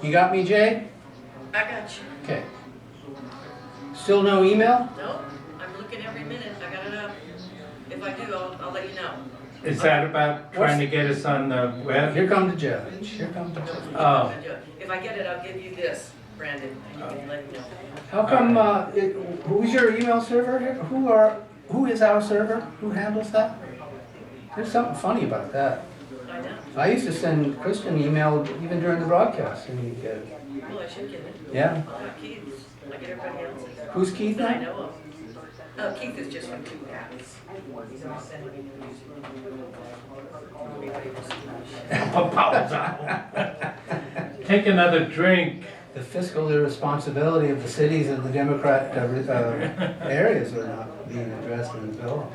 You got me, Jay? I got you. Okay. Still no email? Nope. I'm looking every minute. I got it up. If I do, I'll let you know. Is that about trying to get us on the web? Here comes the judge. Here comes the judge. Oh. If I get it, I'll give you this, Brandon, and you can let me know. How come, who's your email server here? Who is our server? Who handles that? There's something funny about that. I know. I used to send Christian email even during the broadcast and he'd get it. Well, I should get it. Yeah. I'll have Keith. I get everybody else's. Who's Keith That I now? know of. Oh, Keith is just from 2 apps. He's always sending me news. Take another drink. The fiscal irresponsibility of the cities and the Democrat areas are not being addressed in the bill.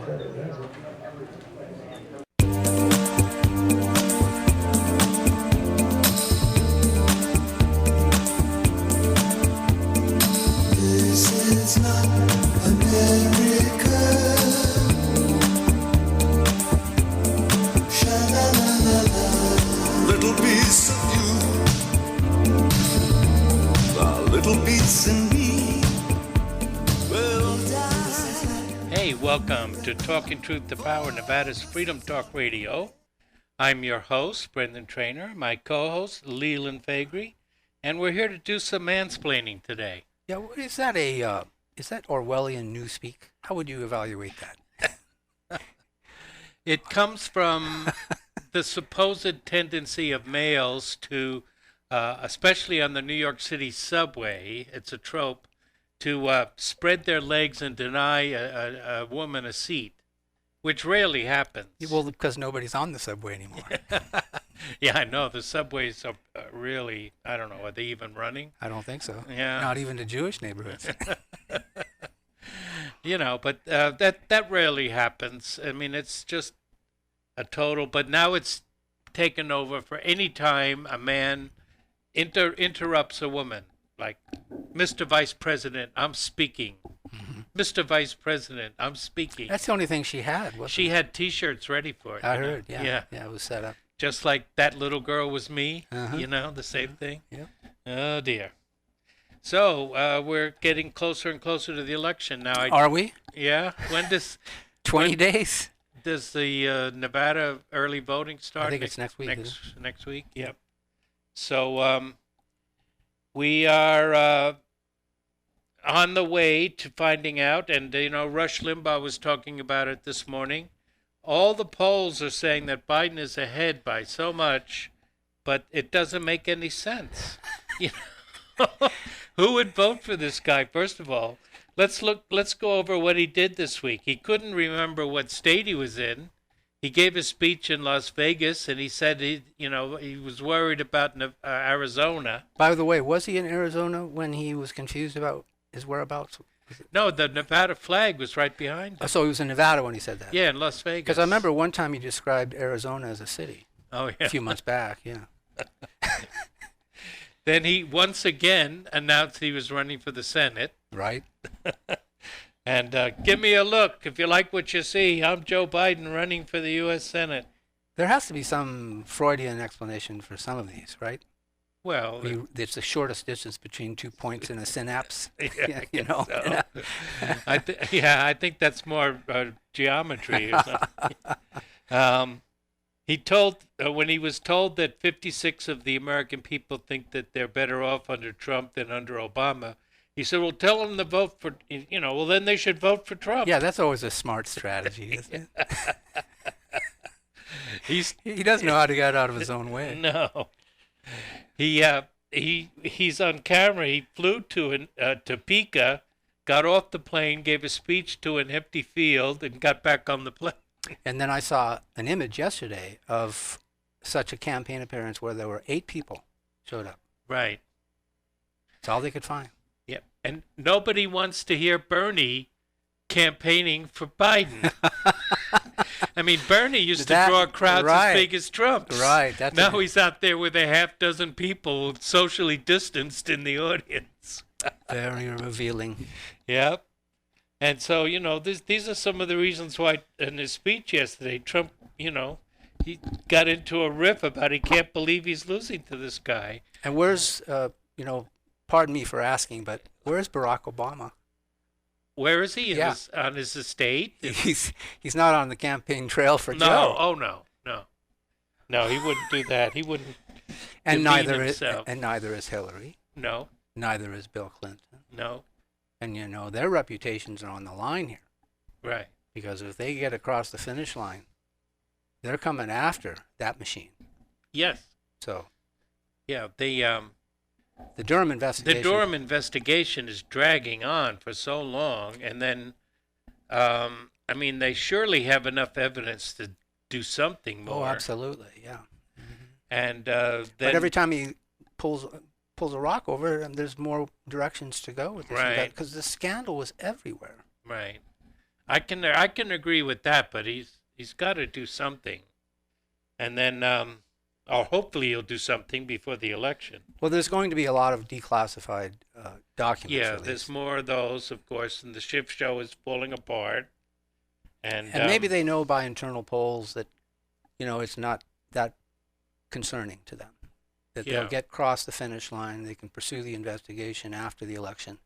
This is not America. Sha-la-la-la-la. Little piece of you, a little piece in me will die. Hey, welcome to Talking Truth to Power, Nevada's Freedom Talk Radio. I'm your host, Brendan Trainer, my co-host, Leland Faegre, and we're here to do some mansplaining today. Yeah, what is that is that Orwellian Newspeak? How would you evaluate that? It comes from the supposed tendency of males to, especially on the New York City subway, it's a trope, to spread their legs and deny a woman a seat, which rarely happens. Well, because nobody's on the subway anymore. Yeah, I know. The subways are really, I don't know, are they even running? I don't think so. Yeah. Not even the Jewish neighborhoods. You know, but that rarely happens. I mean, it's just a total, but now it's taken over for any time a man interrupts a woman, like, Mr. Vice President, I'm speaking. Mm-hmm. Mr. Vice President, I'm speaking. That's the only thing she had, wasn't She it? had T-shirts ready for it. I you know? heard, yeah. Yeah, it was set up. Just like that little girl was me, Uh-huh. you know, the same thing. Yep. Oh, dear. So, we're getting closer and closer to the election now. Are we? Yeah? When does 20 days? does the Nevada early voting start? I think it's next week, isn't Next week, yep. So, we are on the way to finding out, and, you know, Rush Limbaugh was talking about it this morning. All the polls are saying that Biden is ahead by so much, but it doesn't make any sense. You know? Who would vote for this guy, first of all? Let's go over what he did this week. He couldn't remember what state he was in. He gave a speech in Las Vegas, and he said he was worried about Arizona. By the way, was he in Arizona when he was confused about his whereabouts? No, the Nevada flag was right behind him. Oh, so he was in Nevada when he said that? Yeah, in Las Vegas. Because I remember one time he described Arizona as a city. Oh, yeah. A few months back, yeah. Then he once again announced he was running for the Senate. Right. And give me a look. If you like what you see, I'm Joe Biden running for the U.S. Senate. There has to be some Freudian explanation for some of these, right? Well, It's the shortest distance between 2 points in a synapse. yeah, you know. so. I think that's more geometry or something. He told when he was told that 56 of the American people think that they're better off under Trump than under Obama, he said, "Well, tell them to vote for well, then they should vote for Trump." Yeah, that's always a smart strategy, isn't it? He doesn't know how to get out of his own way. No. He's on camera. He flew to Topeka, got off the plane, gave a speech to an empty field, and got back on the plane. And then I saw an image yesterday of such a campaign appearance where there were 8 people showed up. Right. That's all they could find. Yep. And nobody wants to hear Bernie campaigning for Biden. I mean, Bernie used to draw crowds as big as Trump's. Right. Now he's out there with a half dozen people socially distanced in the audience. Very revealing. Yep. And so, these are some of the reasons why in his speech yesterday, Trump, he got into a riff about he can't believe he's losing to this guy. And where's, pardon me for asking, but where's Barack Obama? Where is he? Yeah. On his estate? He's not on the campaign trail for No. Joe. Oh, no. No, he wouldn't do that. He wouldn't And demean neither himself. is Hillary. No. Neither is Bill Clinton. No. And their reputations are on the line here. Right. Because if they get across the finish line, they're coming after that machine. Yes. So. Yeah, the Durham investigation. The Durham investigation is dragging on for so long, and then, they surely have enough evidence to do something more. Oh, absolutely, yeah. And but every time he pulls a rock over, and there's more directions to go with this. Right. Because the scandal was everywhere. Right. I can agree with that, but he's got to do something, and then or hopefully he'll do something before the election. Well, there's going to be a lot of declassified documents. Yeah, released. there's more of those, of course, and the ship show is falling apart. And maybe they know by internal polls that, it's not that concerning to them. That they'll get across the finish line, they can pursue the investigation after the election,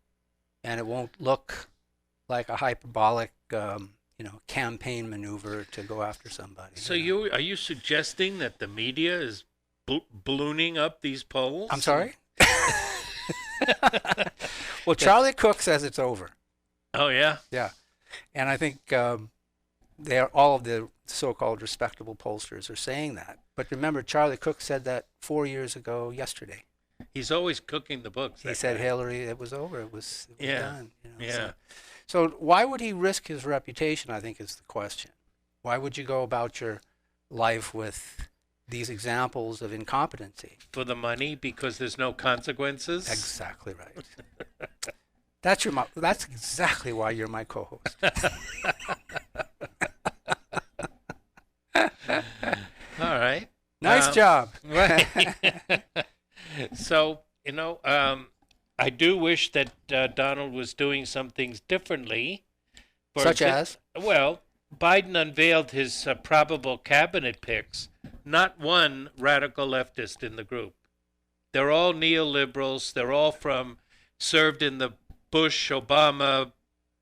and it won't look like a hyperbolic, campaign maneuver to go after somebody. So are you suggesting that the media is ballooning up these polls? I'm sorry? Well, Charlie Cook says it's over. Oh, yeah? Yeah. And I think all of the so-called respectable pollsters are saying that. But remember, Charlie Cook said that 4 years ago yesterday. He's always cooking the books. He said Hillary, it was over. It was done. Yeah. So why would he risk his reputation, I think, is the question. Why would you go about your life with these examples of incompetency? For the money, because there's no consequences? Exactly right. That's exactly why you're my co-host. All right. Nice job. Right. So, I do wish that Donald was doing some things differently. Such as? Well, Biden unveiled his probable cabinet picks. Not one radical leftist in the group. They're all neoliberals. They're all served in the Bush, Obama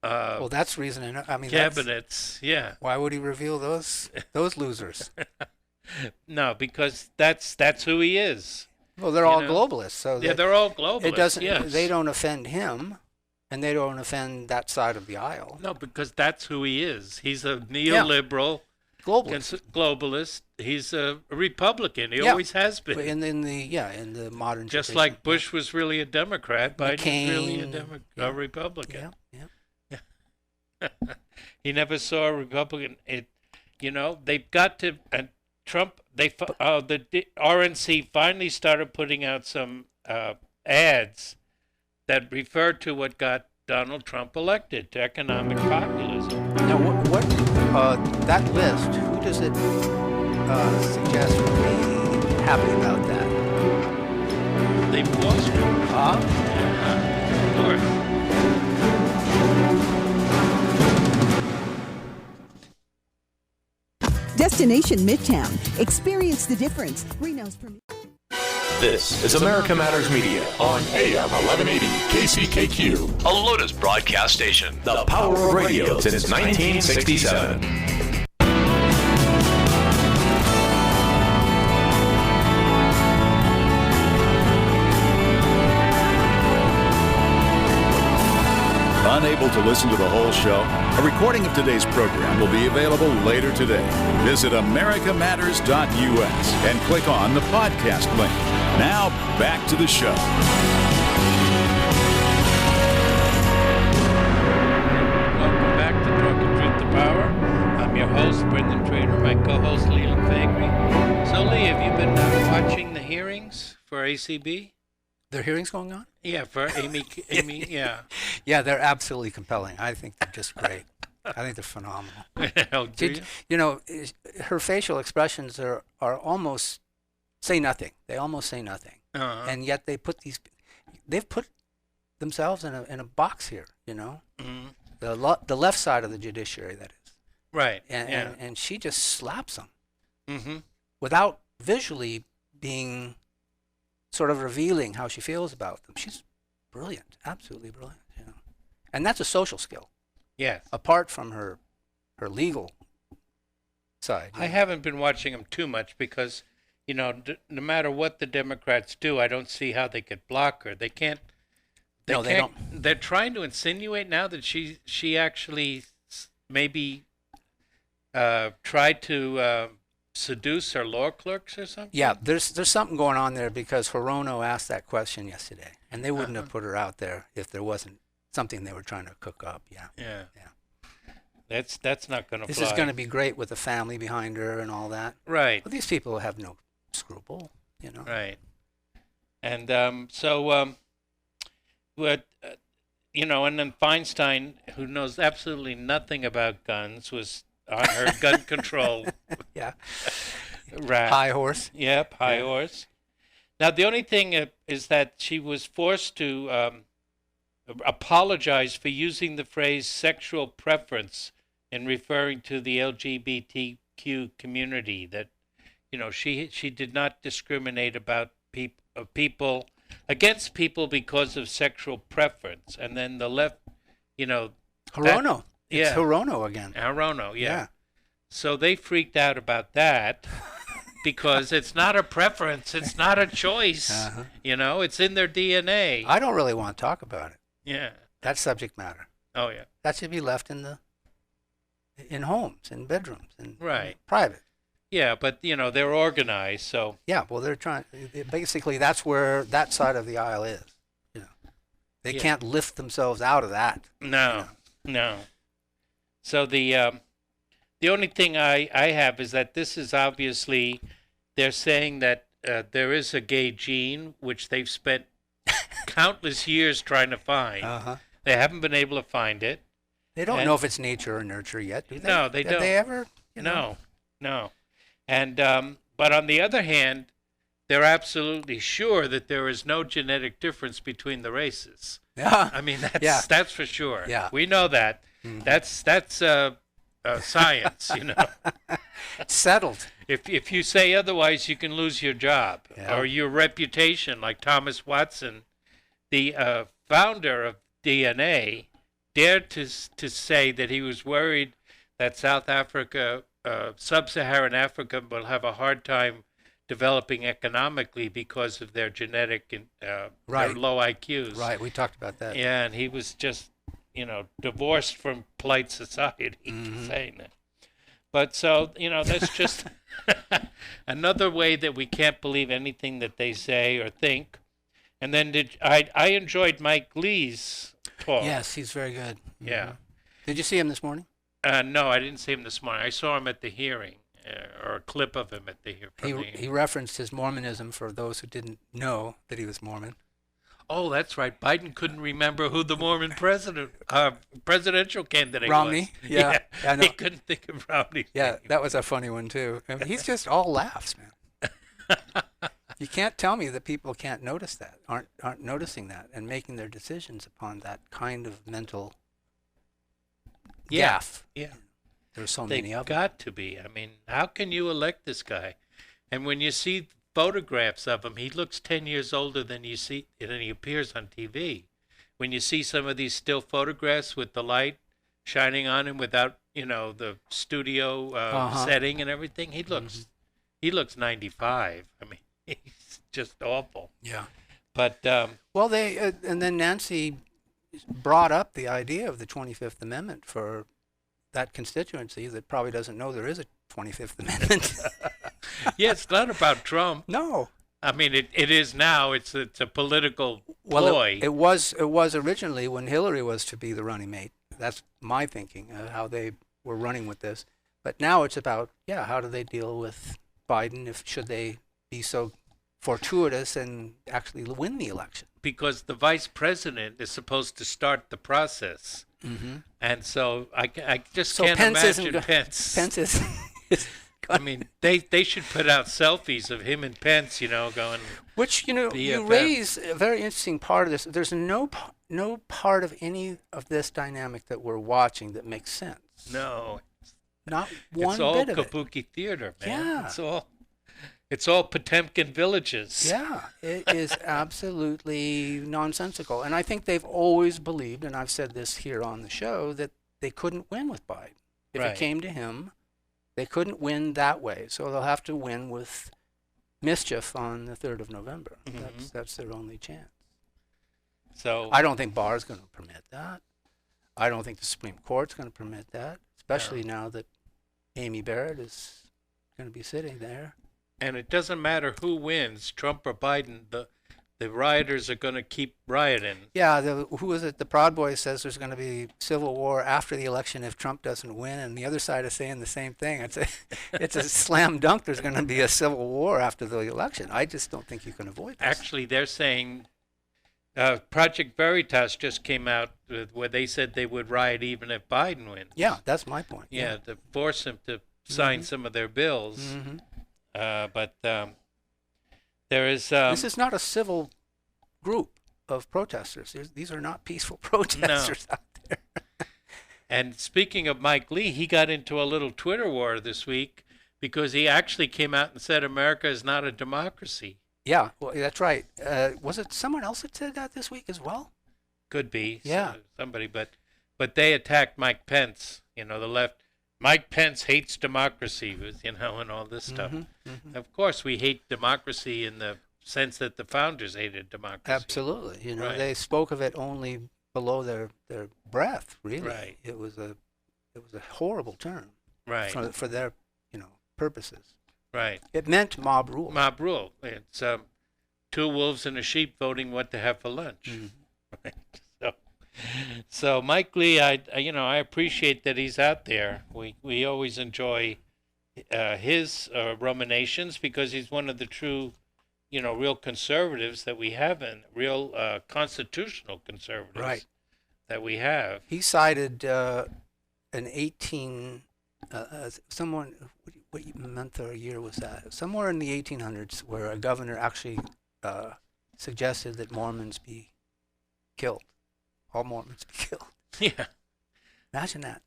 well, that's reason enough. cabinets. Yeah. Why would he reveal those losers? No, because that's who he is. Well, they're all globalists. So they're all globalists. It doesn't. Yes. They don't offend him, and they don't offend that side of the aisle. No, because that's who he is. He's a neoliberal globalist. He's a Republican. He always has been. In the modern. Just tradition. like Bush was really a Democrat, Biden's really a Republican. Yeah. He never saw a Republican. They've got to. And Trump, the RNC finally started putting out some ads that referred to what got Donald Trump elected, to economic populism. Now, what that list? Who does it suggest would be happy about that? They've lost it. Of course. Destination Midtown. Experience the difference. Reno's premier. This is America Matters Media on AM 1180 KCKQ, a Lotus broadcast station. The power of radio since 1967. Unable to listen to the whole show? A recording of today's program will be available later today. Visit americamatters.us and click on the podcast link. Now, back to the show. Welcome back to Talking Truth to Power. I'm your host, Brendan Trader, my co-host, Leland Faegre. So, Lee, have you been watching the hearings for ACB? There are hearings going on? Yeah, for Amy, yeah. Yeah, they're absolutely compelling. I think they're just great. I think they're phenomenal. Oh, do you? Her facial expressions are almost say nothing. They almost say nothing. Uh-huh. And yet they've put themselves in a box here, Mm-hmm. the left side of the judiciary, that is. Right. And she just slaps them Mm-hmm. without visually being sort of revealing how she feels about them. She's brilliant, absolutely brilliant. And that's a social skill, Yes. apart from her legal side. I haven't been watching them too much because, no matter what the Democrats do, I don't see how they could block her. They can't. No, they don't. They're trying to insinuate now that she actually maybe tried to seduce her law clerks or something. Yeah, there's something going on there because Hirono asked that question yesterday, and they wouldn't have put her out there if there wasn't something they were trying to cook up. Yeah. That's not going to fly. This is going to be great with the family behind her and all that. Right. But these people have no scruple, Right. And so, what, and then Feinstein, who knows absolutely nothing about guns, was on her gun control. Yeah. Rat. High horse. Yep, high horse. Now, the only thing is that she was forced to apologize for using the phrase sexual preference in referring to the LGBTQ community. That, she did not discriminate about people against people because of sexual preference. And then the left, Hirono. It's yeah. Hirono again. Hirono, yeah. So they freaked out about that because it's not a preference, it's not a choice. Uh-huh. It's in their DNA. I don't really want to talk about it. Yeah. That's subject matter. Oh yeah. That should be left in homes, in bedrooms, in Right. private. Yeah, but they're organized, so Yeah, well, they're trying. Basically, that's where that side of the aisle is. They can't lift themselves out of that. no. So the only thing I have is that this is obviously, they're saying that there is a gay gene which they've spent countless years trying to find. Uh-huh. They haven't been able to find it. They don't know if it's nature or nurture yet, do they? No, they don't. Have they ever? No. And but on the other hand, they're absolutely sure that there is no genetic difference between the races. Yeah. I mean, that's for sure. Yeah. We know that. Mm-hmm. That's science, Settled. If you say otherwise, you can lose your job or your reputation, like Thomas Watson, the founder of DNA, dared to say that he was worried that South Africa, sub-Saharan Africa, will have a hard time developing economically because of their genetic and their low IQs. Right, we talked about that. Yeah, and he was just, divorced from polite society saying that. But so, that's just another way that we can't believe anything that they say or think. And then I enjoyed Mike Lee's talk. Yes, he's very good. Yeah. Did you see him this morning? No, I didn't see him this morning. I saw him at the hearing, or a clip of him at the hearing. He referenced his Mormonism for those who didn't know that he was Mormon. Oh, that's right. Biden couldn't remember who the Mormon presidential candidate Romney. was. Yeah. I know. He couldn't think of Romney. Yeah, that was a funny one too. I mean, he's just all laughs, man. You can't tell me that people can't notice that, aren't noticing that, and making their decisions upon that kind of mental gaffe. Yeah. There's so many of them. They've got to be. I mean, how can you elect this guy? And when you see photographs of him, he looks 10 years older than he appears on TV. When you see some of these still photographs with the light shining on him without, the studio setting and everything, he looks 95. I mean, he's just awful. Yeah. But well, they and then Nancy brought up the idea of the 25th Amendment for that constituency that probably doesn't know there is a 25th Amendment. yeah, it's not about Trump. No. I mean, it is now. It's a political ploy. Well, it was originally when Hillary was to be the running mate. That's my thinking, how they were running with this. But now it's about, how do they deal with Biden? Should they be so fortuitous and actually win the election? Because the vice president is supposed to start the process. Mm-hmm. And so I just can't imagine Pence. Pence is I mean, they should put out selfies of him and Pence, going. Which, you raise a very interesting part of this. There's no part of any of this dynamic that we're watching that makes sense. No. Not one it's all bit of it. kabuki theater, man. Yeah. It's all Potemkin villages. Yeah, it is absolutely nonsensical. And I think they've always believed, and I've said this here on the show, that they couldn't win with Biden. If Right. it came to him, they couldn't win that way. So they'll have to win with mischief on the 3rd of November. Mm-hmm. That's their only chance. So I don't think Barr's going to permit that. I don't think the Supreme Court's going to permit that, especially now that Amy Barrett is going to be sitting there. And it doesn't matter who wins, Trump or Biden, the rioters are going to keep rioting. Yeah, who is it? The Proud Boy says there's going to be civil war after the election if Trump doesn't win, and the other side is saying the same thing. It's a slam dunk. There's going to be a civil war after the election. I just don't think you can avoid this. Actually, they're saying Project Veritas just came out where they said they would riot even if Biden wins. Yeah, that's my point. Yeah, to force him to sign some of their bills. Mm-hmm. But there is... this is not a civil group of protesters. These are not peaceful protesters out there. And speaking of Mike Lee, he got into a little Twitter war this week because he actually came out and said America is not a democracy. Yeah, well, that's right. Was it someone else that said that this week as well? Could be. Yeah. Somebody, but they attacked Mike Pence, the left. Mike Pence hates democracy, and all this stuff. Mm-hmm. Of course, we hate democracy in the sense that the founders hated democracy. Absolutely. Right. They spoke of it only below their breath, really. Right. It was a horrible term. Right. For their, purposes. Right. It meant mob rule. Mob rule. It's two wolves and a sheep voting what to have for lunch. Mm-hmm. Right. So Mike Lee, I appreciate that he's out there. We always enjoy his ruminations because he's one of the true, real conservatives that we have, and real constitutional conservatives that we have. He cited an someone, what month or year was that? Somewhere in the 1800s, where a governor actually suggested that Mormons be killed. All Mormons be killed. Yeah. Imagine that.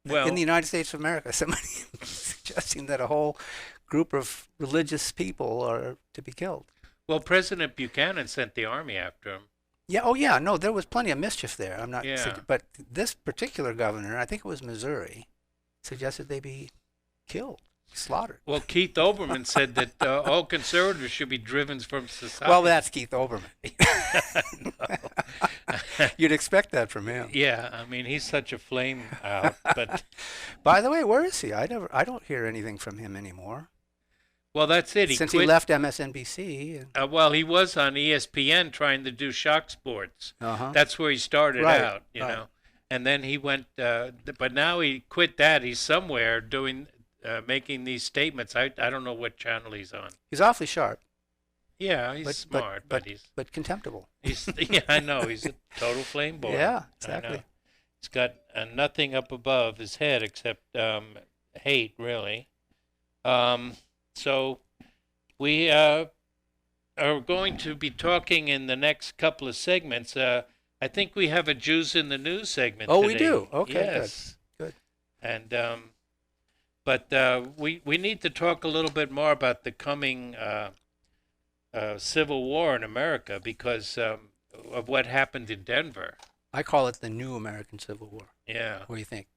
Well, in the United States of America, somebody suggesting that a whole group of religious people are to be killed. Well, President Buchanan sent the army after him. Yeah. Oh, yeah. No, there was plenty of mischief there. I'm not. Yeah. But this particular governor, I think it was Missouri, suggested they be killed, slaughtered. Well, Keith Olbermann said that all conservatives should be driven from society. Well, that's Keith Olbermann. You'd expect that from him. Yeah, I mean, he's such a flame out. But by the way, where is he? I don't hear anything from him anymore. Well, that's it. Since he left MSNBC. Well, he was on ESPN trying to do shock sports. Uh-huh. That's where he started out, you know. And then he went, but now he quit that. He's somewhere doing, making these statements. I don't know what channel he's on. He's awfully sharp. Yeah, he's smart, but contemptible. Yeah, I know. He's a total flame boy. Yeah, exactly. He's got nothing up above his head except hate, really. So we are going to be talking in the next couple of segments. I think we have a Jews in the News segment today. We do? Okay, yes. Good. And but we need to talk a little bit more about the coming civil war in America because of what happened in Denver. I call it the new American Civil War. Yeah. What do you think?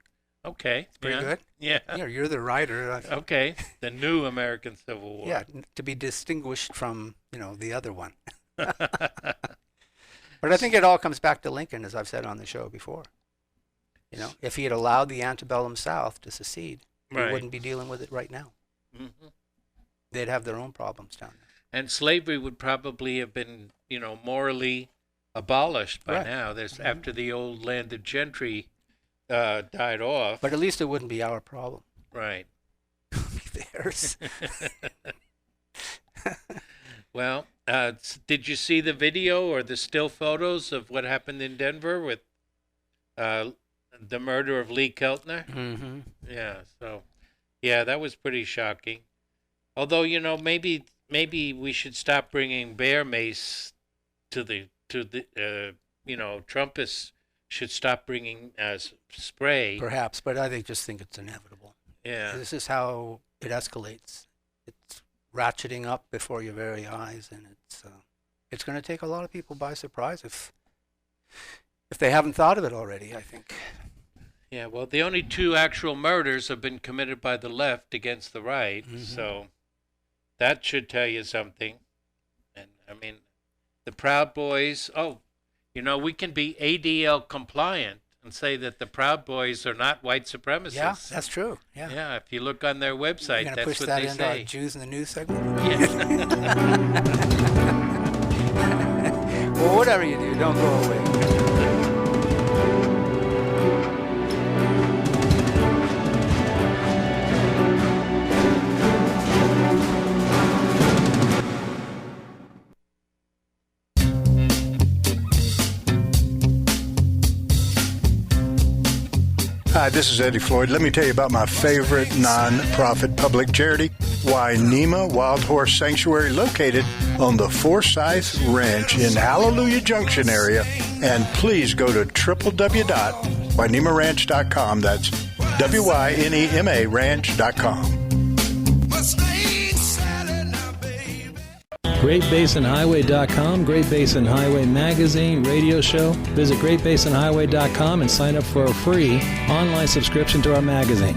Okay. Pretty good? Yeah. Yeah, you're the writer. Okay. The new American Civil War. Yeah, to be distinguished from, the other one. But I think it all comes back to Lincoln, as I've said on the show before. If he had allowed the antebellum South to secede, we wouldn't be dealing with it right now. Mm-hmm. They'd have their own problems down there. And slavery would probably have been, morally abolished by now. There's after the old landed gentry died off. But at least it wouldn't be our problem. Right. Theirs. Well, did you see the video or the still photos of what happened in Denver with the murder of Lee Keltner? Mm-hmm. Yeah. So Yeah, that was pretty shocking. Although, maybe we should stop bringing bear mace to the Trumpists should stop bringing spray. Perhaps, but I just think it's inevitable. Yeah. This is how it escalates. It's ratcheting up before your very eyes, and it's going to take a lot of people by surprise if they haven't thought of it already, I think. Yeah, well, the only 2 actual murders have been committed by the left against the right, so that should tell you something. And, I mean, the Proud Boys, we can be ADL compliant and say that the Proud Boys are not white supremacists. Yeah, that's true. Yeah. Yeah, if you look on their website, You're that's push what that they into say. our Jews in the News segment? Yes. Well, whatever you do, don't go away. Hi, this is Eddie Floyd. Let me tell you about my favorite non-profit public charity, Wainema Wild Horse Sanctuary, located on the Forsyth Ranch in Hallelujah Junction area. And please go to www.wainemaranch.com. That's WYNEMA ranch.com. GreatBasinHighway.com, Great Basin Highway magazine, radio show. Visit GreatBasinHighway.com and sign up for a free online subscription to our magazine.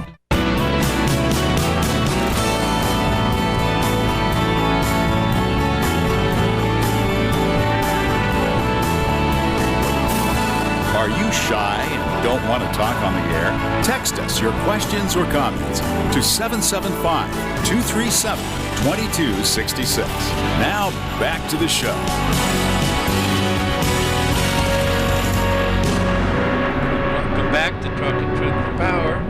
Are you shy and don't want to talk on the air? Text us your questions or comments to 775-237-2266. Now, back to the show. Welcome back to Talking Truth to Power.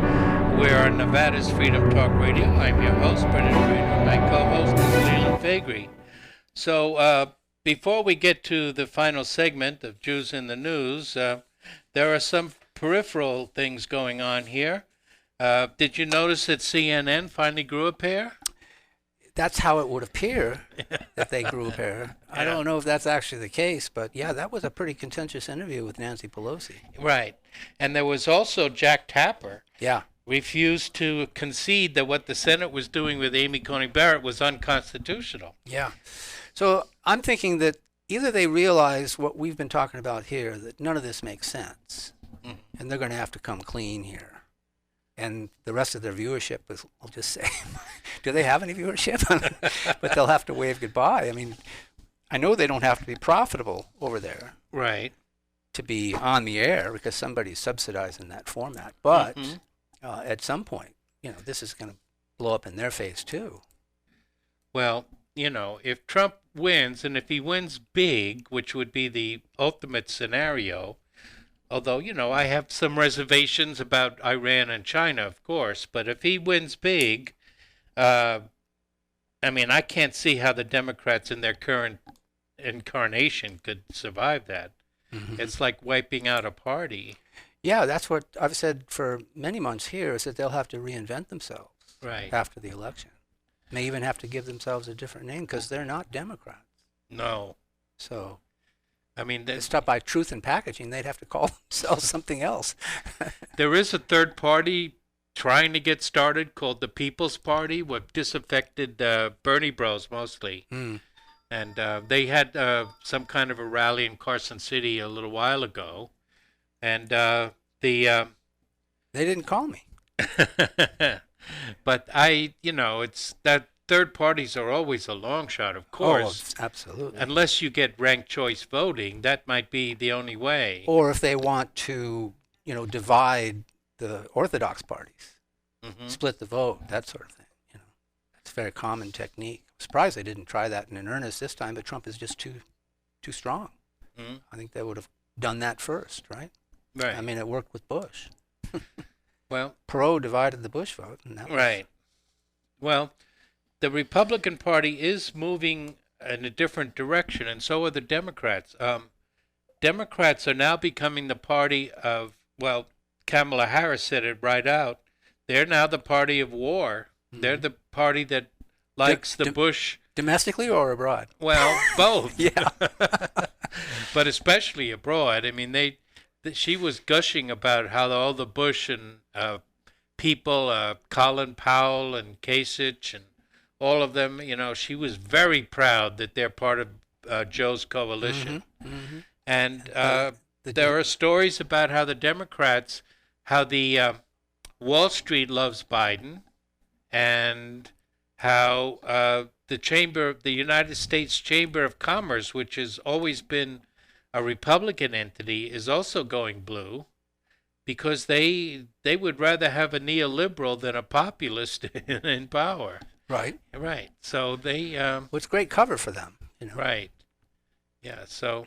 We're on Nevada's Freedom Talk Radio. I'm your host, Brendan Traynor. My co-host is Leland Faegre. So, before we get to the final segment of Jews in the News, there are some peripheral things going on here. Did you notice that CNN finally grew a pair? That's how it would appear that they grew a pair. I don't know if that's actually the case, but yeah, that was a pretty contentious interview with Nancy Pelosi. Right. And there was also Jack Tapper. Yeah. Refused to concede that what the Senate was doing with Amy Coney Barrett was unconstitutional. Yeah. So I'm thinking that either they realize what we've been talking about here, that none of this makes sense, and they're going to have to come clean here. And the rest of their viewership will just say, do they have any viewership? But they'll have to wave goodbye. I mean, I know they don't have to be profitable over there. Right. To be on the air because somebody's subsidizing that format. But at some point, this is going to blow up in their face too. Well, if Trump wins, and if he wins big, which would be the ultimate scenario, although, I have some reservations about Iran and China, of course, but if he wins big, I can't see how the Democrats in their current incarnation could survive that. It's like wiping out a party. Yeah, that's what I've said for many months here, is that they'll have to reinvent themselves after the election. May even have to give themselves a different name because they're not Democrats. No. So, to stop by Truth in Packaging, they'd have to call themselves something else. There is a third party trying to get started called the People's Party with disaffected Bernie bros mostly. And they had some kind of a rally in Carson City a little while ago. And they didn't call me. But it's that third parties are always a long shot, of course. Oh, absolutely. Unless you get ranked choice voting, that might be the only way. Or if they want to, divide the Orthodox parties, split the vote, that sort of thing. It's a very common technique. I'm surprised they didn't try that in earnest this time, but Trump is just too strong. I think they would have done that first, right? Right. It worked with Bush. Well, Perot divided the Bush vote. And that right. Well, the Republican Party is moving in a different direction, and so are the Democrats. Democrats are now becoming the party of, Kamala Harris said it right out, they're now the party of war. They're the party that likes the Bush. Domestically or abroad? Well, both. Yeah. But especially abroad. I mean, she was gushing about how all the Bush and people, Colin Powell and Kasich and all of them, she was very proud that they're part of Joe's coalition. And there are stories about how the Democrats, how the Wall Street loves Biden, and how the United States Chamber of Commerce, which has always been a Republican entity, is also going blue, because they would rather have a neoliberal than a populist in power. Right. Right. So they. Well, it's great cover for them. Right. Yeah. So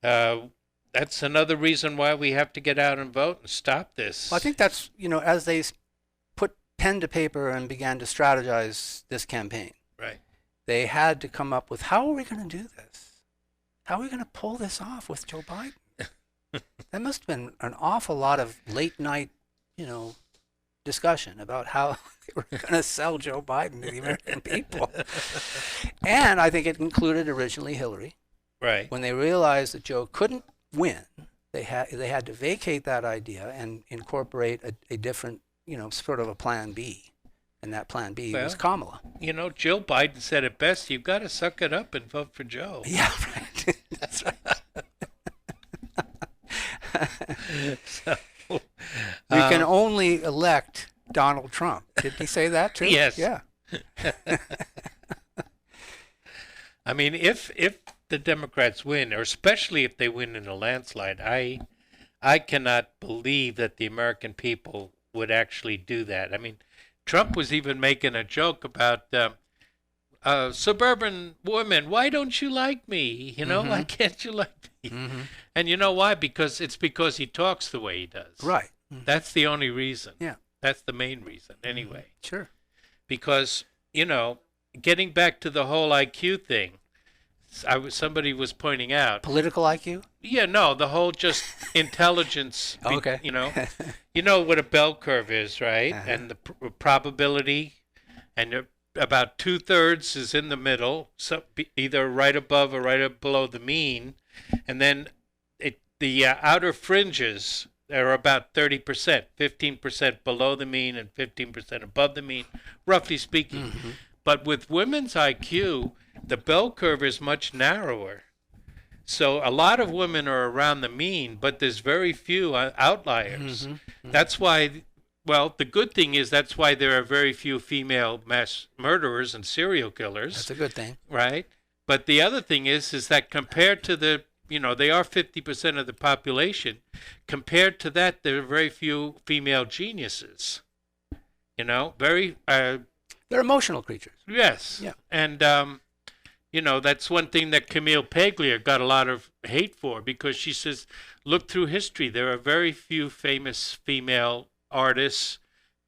that's another reason why we have to get out and vote and stop this. Well, I think that's, as they put pen to paper and began to strategize this campaign. Right. They had to come up with, how are we going to do this? How are we going to pull this off with Joe Biden? That must have been an awful lot of late night, discussion about how they were going to sell Joe Biden to the American people. And I think it included originally Hillary. Right. When they realized that Joe couldn't win, they had to vacate that idea and incorporate a different, sort of a plan B. And that plan B was Kamala. Jill Biden said it best, you've got to suck it up and vote for Joe. Yeah, right. That's right. So, we can only elect Donald Trump. Did he say that too? Yes. Yeah. I mean, if the Democrats win, or especially if they win in a landslide, I cannot believe that the American people would actually do that. I mean, Trump was even making a joke about suburban women. Why don't you like me? Why can't you like me? And you know why? Because he talks the way he does. Right. That's the only reason. Yeah. That's the main reason, anyway. Sure. Because, getting back to the whole IQ thing, somebody was pointing out. Political IQ? Yeah, no, the whole just intelligence. Okay. You know what a bell curve is, right? And the probability, and about 2/3 is in the middle, so either right above or right below the mean, and then the outer fringes are about 30%, 15% below the mean and 15% above the mean, roughly speaking. But with women's IQ, the bell curve is much narrower. So a lot of women are around the mean, but there's very few outliers. That's why, the good thing is that's why there are very few female mass murderers and serial killers. That's a good thing. Right? But the other thing is that compared to they are 50% of the population. Compared to that, there are very few female geniuses. Very... They're emotional creatures. Yes. Yeah. And, that's one thing that Camille Paglia got a lot of hate for, because she says, look through history. There are very few famous female artists,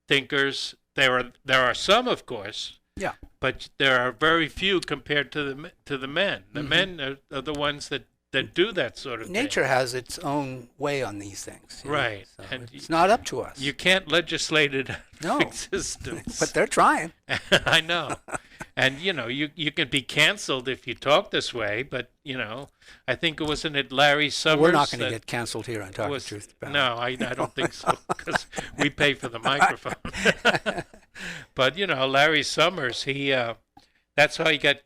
thinkers. There are some, of course. Yeah. But there are very few compared to the men. The men are the ones that do that sort of Nature thing. has its own way on these things. Right. So and it's not up to us. You can't legislate it No. into existence. But they're trying. I know. And, you can be canceled if you talk this way, but, I think it wasn't it Larry Summers. We're not going to get canceled here on Talking Truth About. No, I don't think so, because we pay for the microphone. But, Larry Summers, that's how he got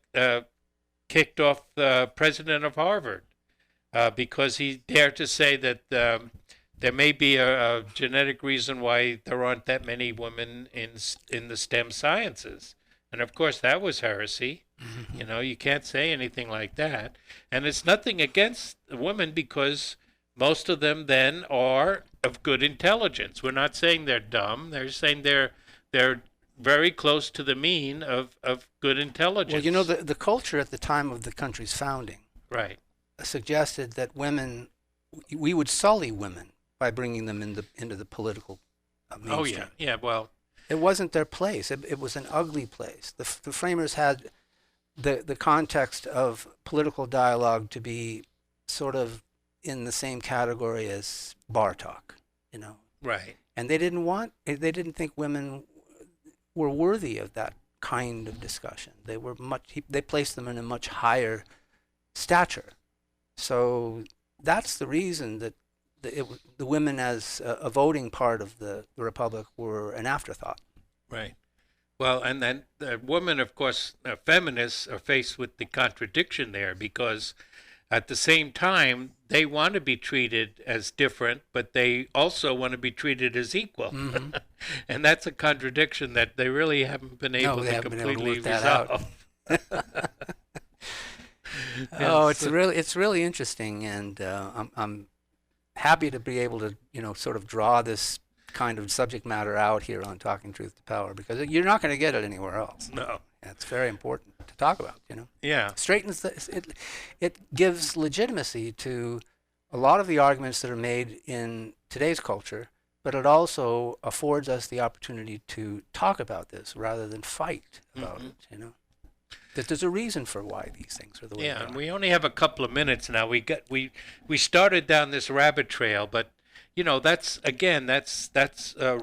kicked off the president of Harvard, because he dared to say that there may be a genetic reason why there aren't that many women in the STEM sciences. And, of course, that was heresy. You can't say anything like that. And it's nothing against women, because most of them then are of good intelligence. We're not saying they're dumb. They're saying they're very close to the mean of good intelligence. Well, the culture at the time of the country's founding right. suggested that we would sully women by bringing them into the political mainstream. Oh, yeah. Yeah, well... It wasn't their place. It was an ugly place. The framers had the context of political dialogue to be sort of in the same category as bar talk, Right. And they didn't think women were worthy of that kind of discussion. They placed them in a much higher stature. So that's the reason that the women as a voting part of the Republic were an afterthought. Right. Well, and then the women, of course, feminists are faced with the contradiction there, because at the same time, they want to be treated as different, but they also want to be treated as equal. Mm-hmm. And that's a contradiction that they really haven't been able to completely resolve. Oh, it's really interesting, and I'm happy to be able to sort of draw this kind of subject matter out here on Talking Truth to Power, because you're not going to get it anywhere else. No. It's very important to talk about, Yeah. Straightens it gives legitimacy to a lot of the arguments that are made in today's culture, but it also affords us the opportunity to talk about this rather than fight about it, That there's a reason for why these things are the way they are. Yeah, and we only have a couple of minutes now. We started down this rabbit trail, but that's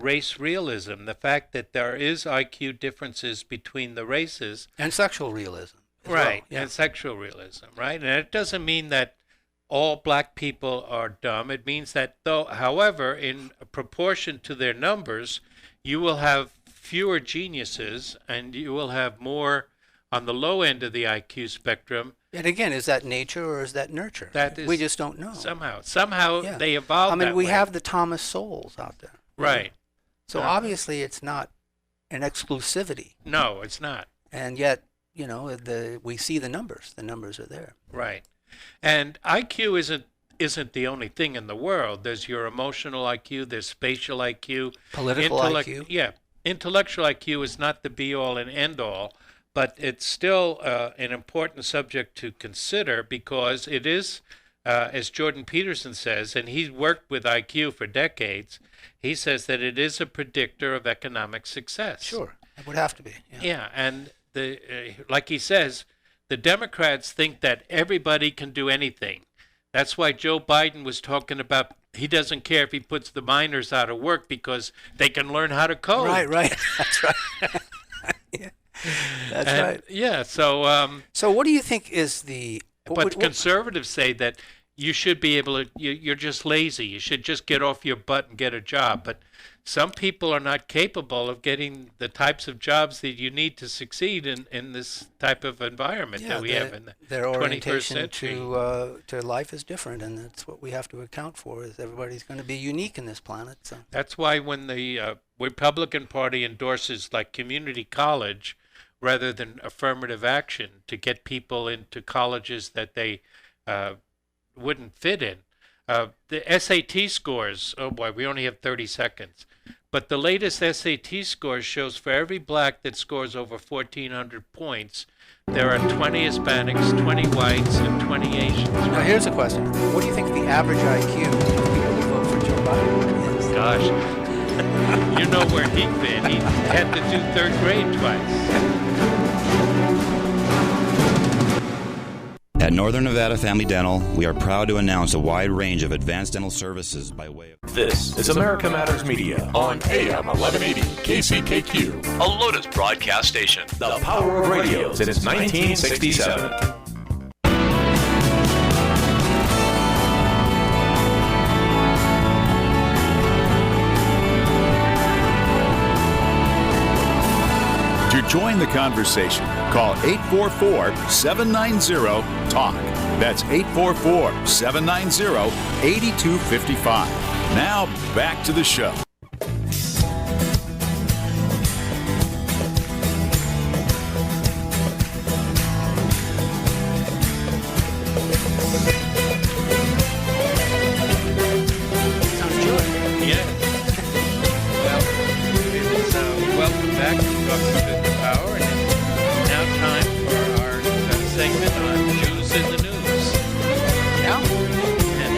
race realism. The fact that there is IQ differences between the races. And sexual realism. Right, well, yeah. And sexual realism, right? And it doesn't mean that all black people are dumb. It means that, however, in proportion to their numbers, you will have fewer geniuses and you will have more on the low end of the IQ spectrum. And again, is that nature or is that nurture? We just don't know. Somehow they evolved. I mean, we have the Thomas Sowells out there. Right. So obviously it's not an exclusivity. No, it's not. And yet, we see the numbers. The numbers are there. Right. And IQ isn't the only thing in the world. There's your emotional IQ, there's spatial IQ. Political IQ. Yeah. Intellectual IQ is not the be-all and end-all, but it's still an important subject to consider, because it is, as Jordan Peterson says, and he's worked with IQ for decades, he says that it is a predictor of economic success. Sure, it would have to be. Yeah, and like he says, the Democrats think that everybody can do anything. That's why Joe Biden was talking about he doesn't care if he puts the miners out of work because they can learn how to code. Right. That's right. Yeah. That's right. Yeah. So. So what do you think is the? But conservatives say that you should be able to. You're just lazy. You should just get off your butt and get a job. But some people are not capable of getting the types of jobs that you need to succeed in this type of environment that we have in the 21st century. Their orientation to life is different, and that's what we have to account for. Is everybody's going to be unique in this planet? So that's why when the Republican Party endorses like community college rather than affirmative action to get people into colleges that they wouldn't fit in. The SAT scores, oh boy, we only have 30 seconds. But the latest SAT score shows for every black that scores over 1,400 points, there are 20 Hispanics, 20 whites, and 20 Asians. Now here's a question. What do you think the average IQ of people who vote for Joe Biden is? Gosh, you know where he'd been. He had to do third grade twice. At Northern Nevada Family Dental, we are proud to announce a wide range of advanced dental services by way of... This is America Matters Media on AM 1180 KCKQ, a Lotus broadcast station. The power of radio since 1967. To join the conversation, call 844-790-TALK. That's 844-790-8255. Now, back to the show. Sounds good. Yeah. Well, it's, welcome back to Talking to the Power, and it's now time for our segment on Jews in the News. Yeah. And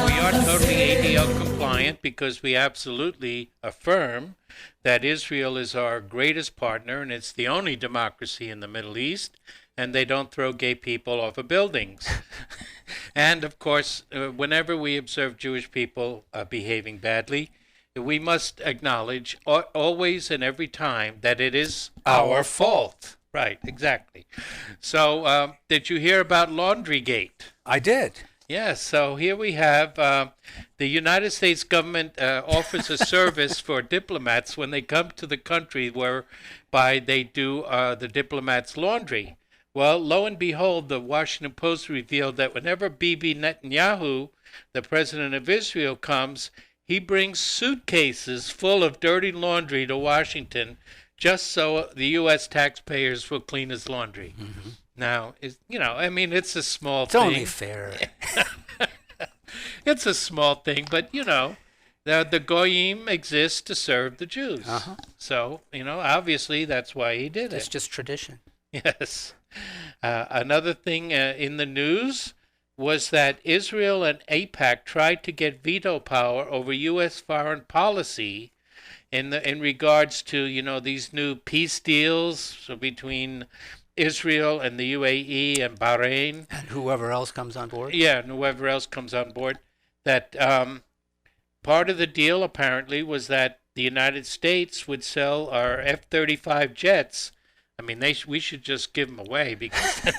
we are totally ADL compliant because we absolutely affirm that Israel is our greatest partner and it's the only democracy in the Middle East, and they don't throw gay people off of buildings. And of course, whenever we observe Jewish people behaving badly, we must acknowledge always and every time that it is our fault. Right, exactly. So, did you hear about LaundryGate? I did. Yes, so here we have the United States government offers a service for diplomats when they come to the country whereby they do the diplomats' laundry. Well, lo and behold, the Washington Post revealed that whenever Bibi Netanyahu, the president of Israel, comes, he brings suitcases full of dirty laundry to Washington just so the U.S. taxpayers will clean his laundry. Mm-hmm. Now, I mean, it's a small It's thing. only fair. It's a small thing, but, the Goyim exist to serve the Jews. Uh-huh. So, obviously that's why he did it. It's just tradition. Yes. Another thing in the news was that Israel and AIPAC tried to get veto power over U.S. foreign policy in regards to, these new peace deals between Israel and the UAE and Bahrain. And whoever else comes on board? Yeah, and whoever else comes on board. That part of the deal, apparently, was that the United States would sell our F-35 jets. I mean, we should just give them away because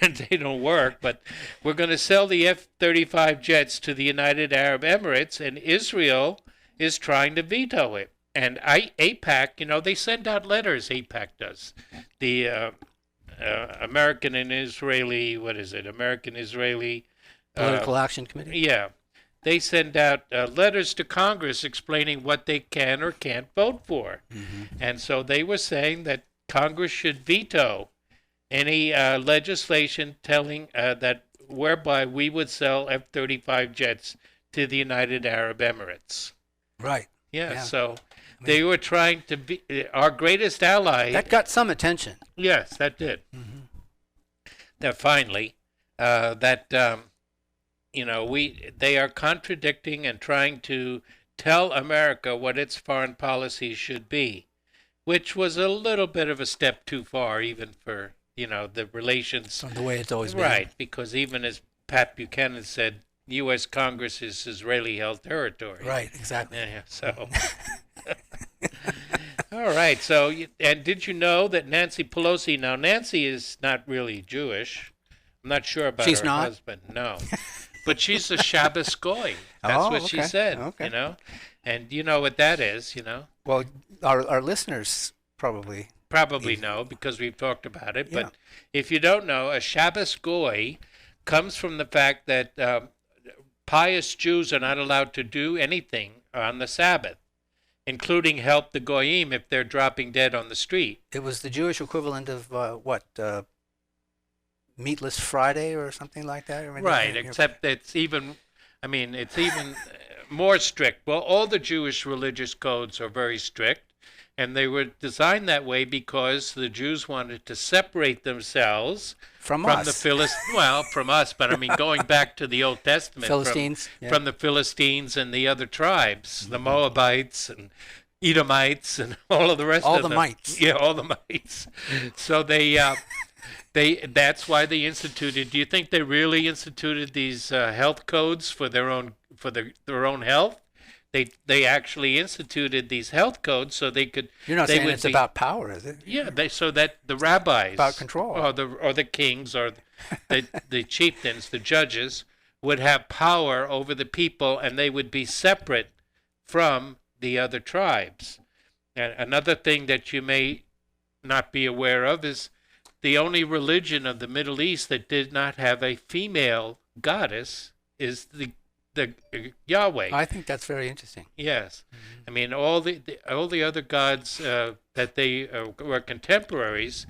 they don't work. But we're going to sell the F-35 jets to the United Arab Emirates, and Israel is trying to veto it. And AIPAC, they send out letters, AIPAC does. The American and Israeli, American-Israeli... Political Action Committee? Yeah. They send out letters to Congress explaining what they can or can't vote for. Mm-hmm. And so they were saying that Congress should veto any legislation telling that whereby we would sell F-35 jets to the United Arab Emirates. Right. Yeah. So they were trying to be our greatest ally. That got some attention. Yes, that did. Mm-hmm. That finally, they are contradicting and trying to tell America what its foreign policy should be, which was a little bit of a step too far, even for, the relations. From the way it's always been. Right, because even as Pat Buchanan said, U.S. Congress is Israeli-held territory. Right, exactly. Yeah, so. All right, so, and did you know that Nancy Pelosi, now Nancy is not really Jewish. I'm not sure about her husband. No. But she's a Shabbos goy. That's what she said, And you know what that is, Well, our listeners probably know because we've talked about it. But if you don't know, a Shabbos goy comes from the fact that pious Jews are not allowed to do anything on the Sabbath, including help the goyim if they're dropping dead on the street. It was the Jewish equivalent of Meatless Friday or something like that? Right, except it's even more strict. Well, all the Jewish religious codes are very strict, and they were designed that way because the Jews wanted to separate themselves from us. The Philistines. Well, from us, but going back to the Old Testament. Philistines. From the Philistines and the other tribes, the Moabites and Edomites and all of the rest of them. All the mites. Yeah, all the mites. So that's why they instituted. Do you think they really instituted these health codes for their own health? They actually instituted these health codes so they could. You're not saying it's about power, is it? Yeah, so that the rabbis, about control, or the kings, or the chieftains, the judges, would have power over the people, and they would be separate from the other tribes. And another thing that you may not be aware of is the only religion of the Middle East that did not have a female goddess is the Yahweh. I think that's very interesting. Yes. Mm-hmm. I mean, all the other gods that they were contemporaries,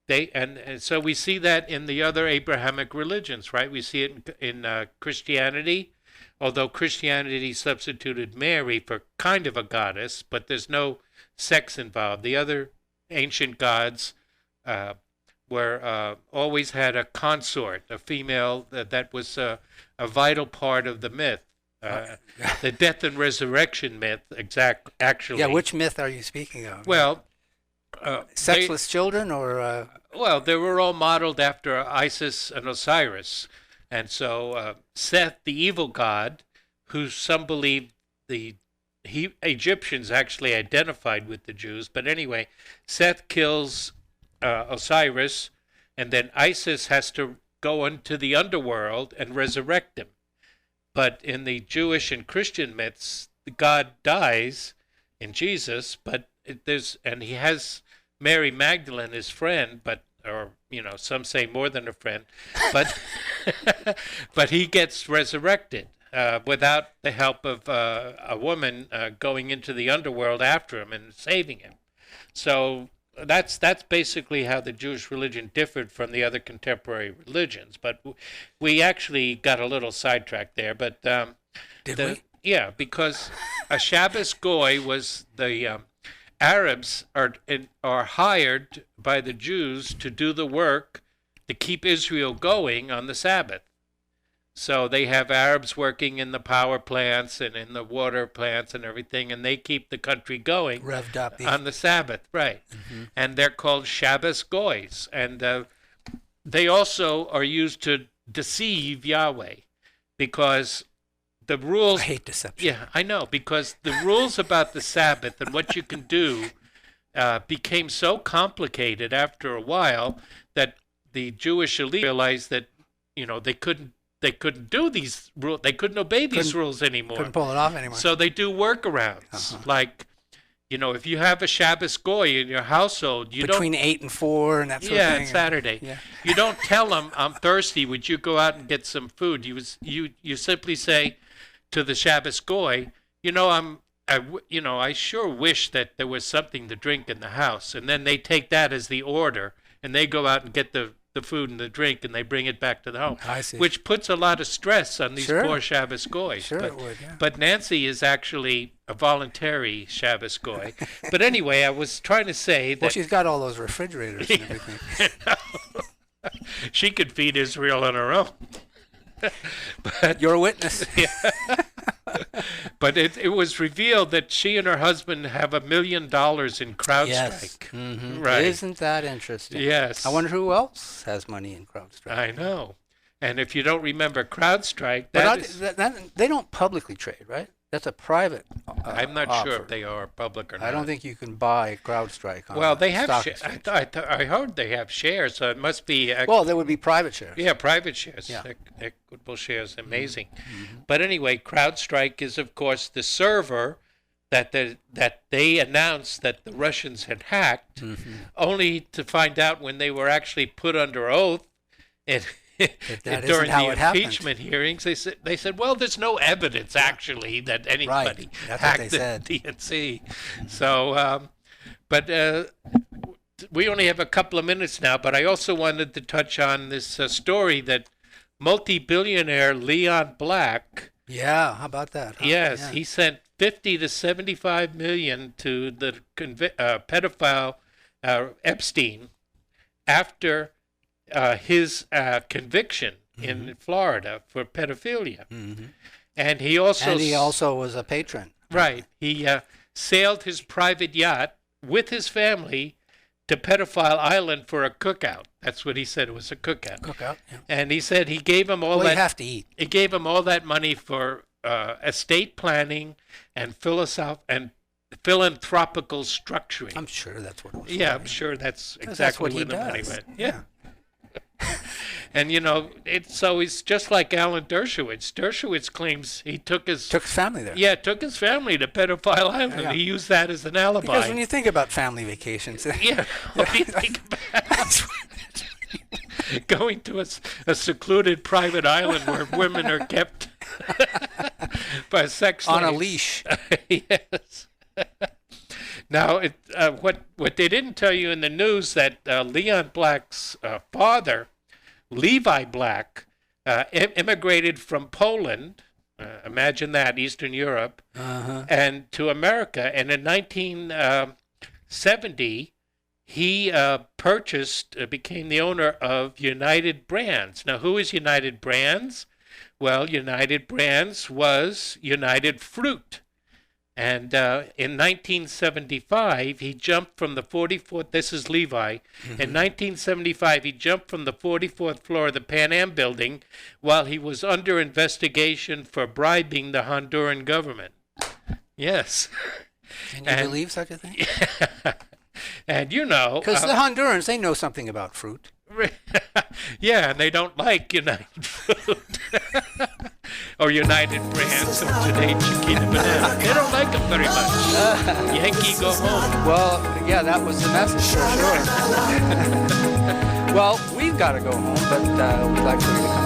and so we see that in the other Abrahamic religions, right? We see it in Christianity, although Christianity substituted Mary for kind of a goddess, but there's no sex involved. The other ancient gods were always had a consort, a female that was a vital part of the myth, the death and resurrection myth. Actually. Yeah, which myth are you speaking of? Well, sexless children, or well, they were all modeled after Isis and Osiris. And so Seth, the evil god, who some believe Egyptians actually identified with the Jews, but anyway, Seth kills Osiris, and then Isis has to go into the underworld and resurrect him. But in the Jewish and Christian myths, the god dies in Jesus, but and he has Mary Magdalene, his friend, or some say more than a friend, but but he gets resurrected without the help of a woman going into the underworld after him and saving him. So that's basically how the Jewish religion differed from the other contemporary religions. But we actually got a little sidetracked there. But Did we? Yeah, because a Shabbos goy was the Arabs are hired by the Jews to do the work to keep Israel going on the Sabbath. So they have Arabs working in the power plants and in the water plants and everything, and they keep the country going revved up on the Sabbath, right? Mm-hmm. And they're called Shabbos goys, and they also are used to deceive Yahweh, because the rules. I hate deception. Yeah, I know, because the rules about the Sabbath and what you can do became so complicated after a while that the Jewish elite realized that they couldn't do these rules. They couldn't obey these rules anymore. Couldn't pull it off anymore. So they do workarounds, like, if you have a Shabbos goy in your household, between 8 and 4 and that sort of thing. Yeah, and Saturday. Yeah. You don't tell them, "I'm thirsty. Would you go out and get some food?" You simply say to the Shabbos goy, I sure wish that there was something to drink in the house, and then they take that as the order, and they go out and get the food and the drink, and they bring it back to the home. I see. Which puts a lot of stress on these poor Shabbos goys. Sure, it would, yeah. But Nancy is actually a voluntary Shabbos goy. But anyway, I was trying to say that... Well, she's got all those refrigerators and everything. She could feed Israel on her own. But you're a witness. Yeah. But it was revealed that she and her husband have $1 million in Crowdstrike. Yes. Mm-hmm. Right. Isn't that interesting? Yes. I wonder who else has money in Crowdstrike. I know. And if you don't remember Crowdstrike, they don't publicly trade, right? That's a private I'm not offer. sure if they are public or not. I don't think you can buy Crowdstrike on Well, they have shares. I heard they have shares, so it must be... well, there would be private shares. Yeah, private shares. Yeah. Equitable shares. Amazing. Mm-hmm. But anyway, Crowdstrike is, of course, the server that they announced that the Russians had hacked, only to find out when they were actually put under oath during the impeachment hearings, they said, well, there's no evidence actually that anybody hacked the DNC. So, but we only have a couple of minutes now. But I also wanted to touch on this story that multi-billionaire Leon Black. Yeah, how about that? Huh? Yes, he sent $50 to $75 million to the pedophile Epstein after his conviction in Florida for pedophilia. And he also was a patron. Right. He sailed his private yacht with his family to Pedophile Island for a cookout. That's what he said. It was a cookout. Cookout, yeah. And he said he gave him all you have to eat. He gave him all that money for estate planning and philanthropical structuring. I'm sure that's what it was. Yeah, I'm sure that's exactly where the money went. Yeah. And so he's just like Alan Dershowitz. Dershowitz claims he took his family there. Yeah, took his family to Pedophile Island. Yeah. He used that as an alibi. Because when you think about family vacations, what do you think about going to a secluded private island where women are kept by sex slaves on a leash? Yes. Now, what they didn't tell you in the news that Leon Black's father, Levi Black, immigrated from Poland, imagine that, Eastern Europe, and to America. And in 1970, he became the owner of United Brands. Now, who is United Brands? Well, United Brands was United Fruit. And in 1975, he jumped from the 44th, this is Levi. In 1975, he jumped from the 44th floor of the Pan Am building while he was under investigation for bribing the Honduran government. Yes. Can you believe such a thing? And you know... Because the Hondurans, they know something about fruit. Yeah, and they don't like United Fruit. Or United Brands or today Chiquita Banana. They don't like them very much. Yankee, go home. Well, yeah, that was the message for sure. Well, we've got to go home, but we'd like for you to come